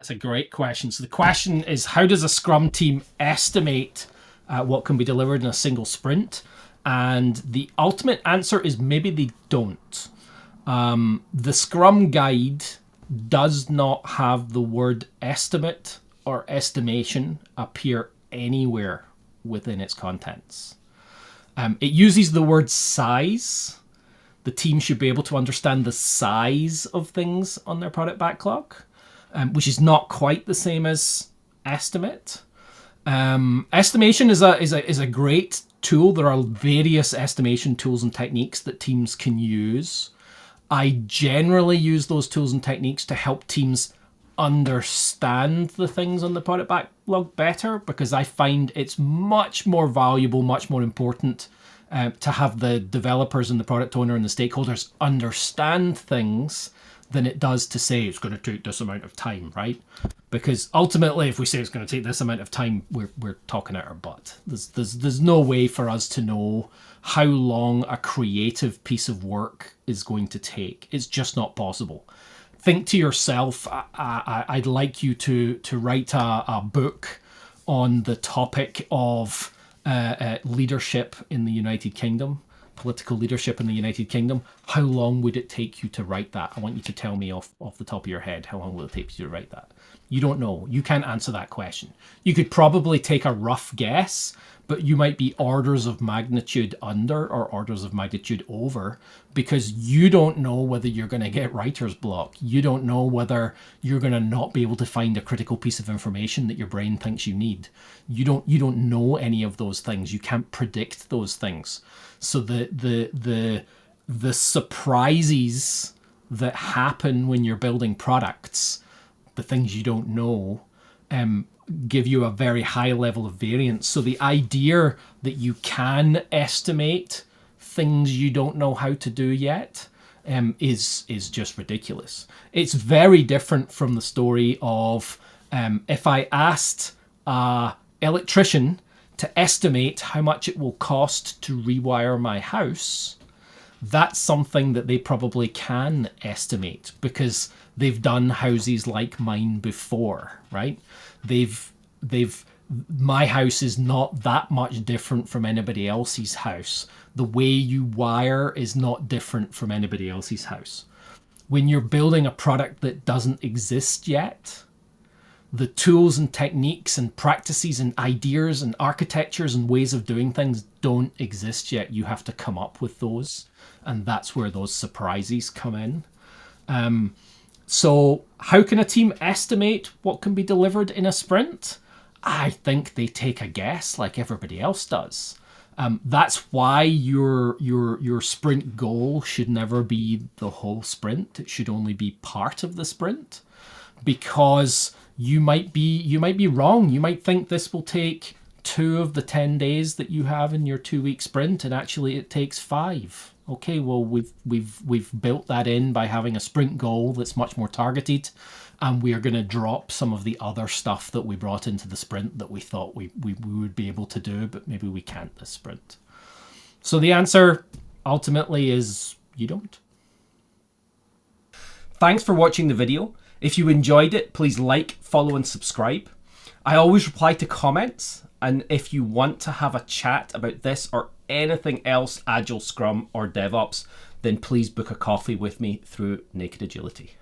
That's a great question. So the question is, how does a Scrum team estimate what can be delivered in a single sprint? And the ultimate answer is maybe they don't. The Scrum Guide does not have the word estimate or estimation appear anywhere within its contents. It uses the word size. The team should be able to understand the size of things on their product backlog, which is not quite the same as estimate. Estimation is a great tool. There are various estimation tools and techniques that teams can use. I generally use those tools and techniques to help teams understand the things on the product backlog better, because I find it's much more valuable, much more important to have the developers and the product owner and the stakeholders understand things than it does to say it's going to take this amount of time, right? Because ultimately, if we say it's going to take this amount of time, we're talking out our butt. There's no way for us to know how long a creative piece of work is going to take. It's just not possible. Think to yourself, I'd like you to write a book on the topic of leadership in the United Kingdom, political leadership in the United Kingdom. How long would it take you to write that? I want you to tell me off the top of your head, how long will it take you to write that? You don't know. You can't answer that question. You could probably take a rough guess, but you might be orders of magnitude under or orders of magnitude over, because you don't know whether you're going to get writer's block. You don't know whether you're going to not be able to find a critical piece of information that your brain thinks you need. You don't know any of those things. You can't predict those things. So the surprises that happen when you're building products, the things you don't know, give you a very high level of variance. So the idea that you can estimate things you don't know how to do yet is just ridiculous. It's very different from the story of if I asked an electrician to estimate how much it will cost to rewire my house. That's something that they probably can estimate because they've done houses like mine before, right? My house is not that much different from anybody else's house. The way you wire is not different from anybody else's house. When you're building a product that doesn't exist yet, the tools and techniques and practices and ideas and architectures and ways of doing things don't exist yet. You have to come up with those. And that's where those surprises come in. So how can a team estimate what can be delivered in a sprint? I think they take a guess like everybody else does. That's why your sprint goal should never be the whole sprint. It should only be part of the sprint, because you might be wrong. You might think this will take 2 of the 10 days that you have in your 2-week sprint, and actually it takes 5. Okay, well we've built that in by having a sprint goal that's much more targeted, and we are going to drop some of the other stuff that we brought into the sprint that we thought we would be able to do, but maybe we can't this sprint. So the answer ultimately is you don't. Thanks for watching the video. If you enjoyed it, please like, follow and subscribe. I always reply to comments, and if you want to have a chat about this or anything else Agile, Scrum or DevOps, then please book a coffee with me through Naked Agility.